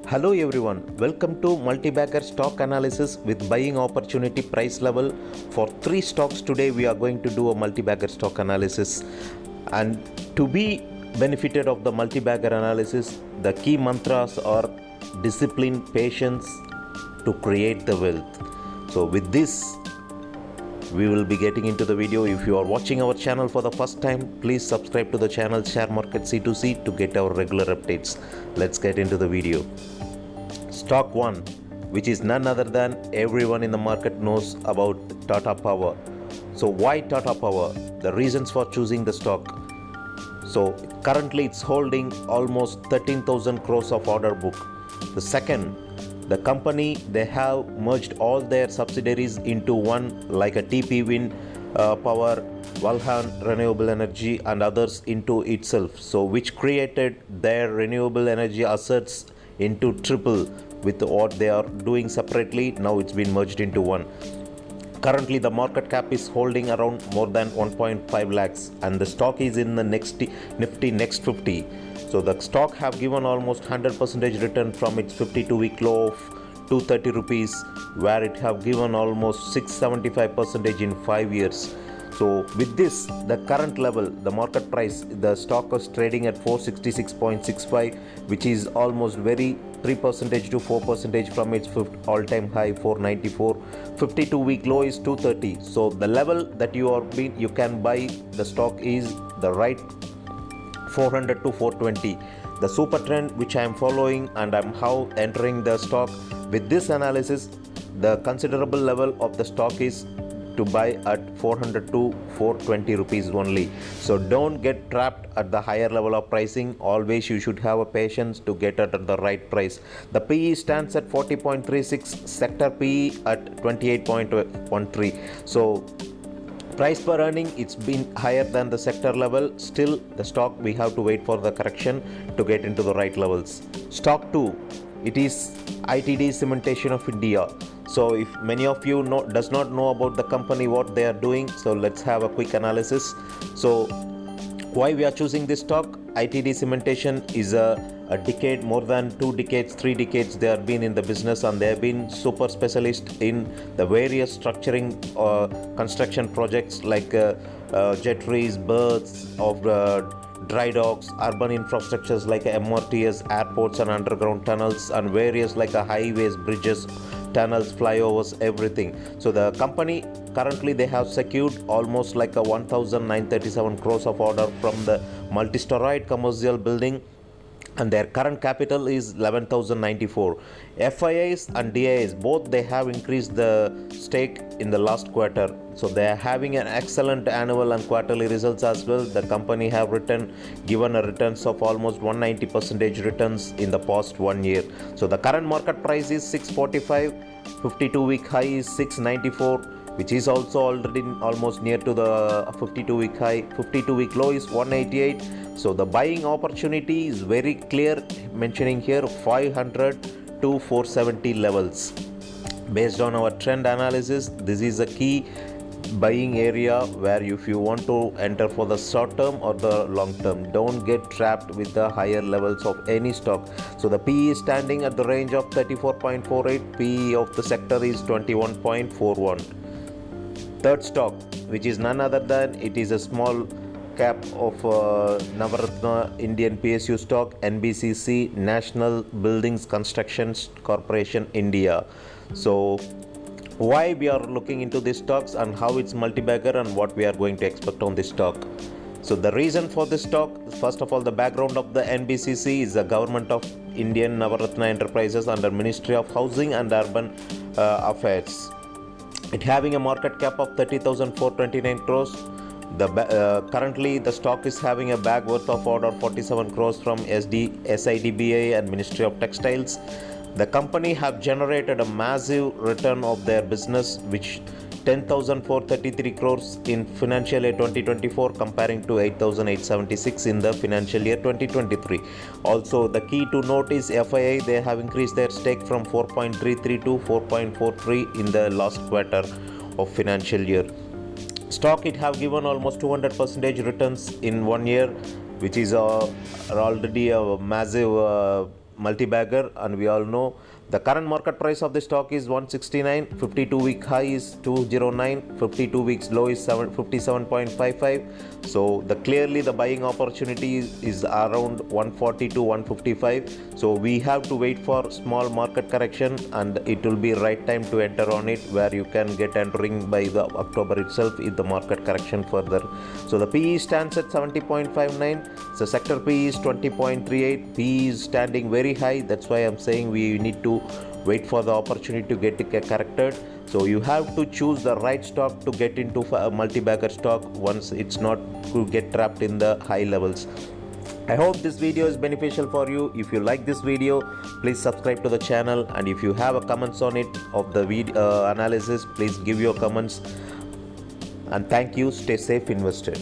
Hello everyone, welcome to Multibagger stock analysis with buying opportunity price level for 3 stocks. Today we are going to do a multibagger stock analysis, and to be benefited of the multibagger analysis, the key mantras are discipline, patience to create the wealth. So with this we will be getting into the video. If you are watching our channel for the first time, please subscribe to the channel Share Market C2C to get our regular updates. Let's get into the video. Stock 1, which is none other than everyone in the market knows about Tata Power. So why Tata Power? The reasons for choosing the stock. So currently it's holding almost 13,000 crores of order book. The second, the company, they have merged all their subsidiaries into one, like a TP Wind Power, Valhan Renewable Energy and others into itself. So which created their renewable energy assets into triple with what they are doing separately. Now it's been merged into one. Currently the market cap is holding around more than 1.5 lakhs and the stock is in the Nifty Next 50. So the stock have given almost 100% return from its 52-week low of 230 rupees, where it have given almost 675% in 5 years. So with this, the current level, the market price, the stock was trading at 466.65, which is almost very 3% to 4% from its all-time high 494. 52-week low is 230. So the level that you can buy the stock is the right 400 to 420. The super trend which I am following, and I'm how entering the stock. With this analysis, the considerable level of the stock is to buy at 400 to 420 rupees only. So don't get trapped at the higher level of pricing. Always you should have a patience to get at the right price. The PE stands at 40.36, sector PE at 28.13. So price per earning, it's been higher than the sector level. Still the stock, we have to wait for the correction to get into the right levels. Stock 2, it is ITD Cementation of India. So if many of you does not know about the company, what they are doing, so let's have a quick analysis. So why we are choosing this stock? ITD Cementation is a decade, more than 2 decades, 3 decades they have been in the business, and they have been super specialist in the various structuring construction projects like jetties, berths of dry docks, urban infrastructures like MRTs, airports and underground tunnels, and various like highways, bridges, tunnels, flyovers, everything. So the company currently, they have secured almost like a 1,937 crores of order from the multi-storied commercial building, and their current capital is 11,094. FIIs and DIIs, both they have increased the stake in the last quarter. So they are having an excellent annual and quarterly results as well. The company have given a returns of almost 190% returns in the past 1 year. So the current market price is 645, 52-week high is 694, which is also already almost near to the 52-week high. 52-week low is 188. So the buying opportunity is very clear, mentioning here 500 to 470 levels. Based on our trend analysis, this is a key buying area where if you want to enter for the short term or the long term, don't get trapped with the higher levels of any stock. So the PE is standing at the range of 34.48, PE of the sector is 21.41. Third stock, which is none other than, it is a small cap of Navaratna Indian PSU stock, NBCC, National Buildings Construction Corporation India. So why we are looking into these stocks and how it's multibagger and what we are going to expect on this stock. So the reason for this stock, first of all, the background of the NBCC is the Government of Indian Navaratna Enterprises under Ministry of Housing and Urban Affairs. It having a market cap of 30,429 crores. Currently the stock is having a bag worth of order 47 crores from SIDBI and Ministry of Textiles. The company have generated a massive return of their business, which 10,433 crores in financial year 2024 comparing to 8,876 in the financial year 2023. Also the key to note is FII, they have increased their stake from 4.33 to 4.43 in the last quarter of financial year. Stock, it have given almost 200% returns in 1 year, which is already a massive multi-bagger, and we all know the current market price of the stock is 169, 52-week high is 209, 52 weeks low is 57.55. So clearly the buying opportunity is around 140 to 155. So we have to wait for small market correction, and it will be right time to enter on it, where you can get entering by the October itself if the market correction further. So the PE stands at 70.59. The sector PE is 20.38. PE is standing very high. That's why I'm saying we need to wait for the opportunity to get corrected. So you have to choose the right stock to get into a multi-bagger stock once it's not to get trapped in the high levels. I hope this video is beneficial for you. If you like this video, please subscribe to the channel, and if you have a comments on it of the video analysis, please give your comments. And thank you. Stay safe, invested.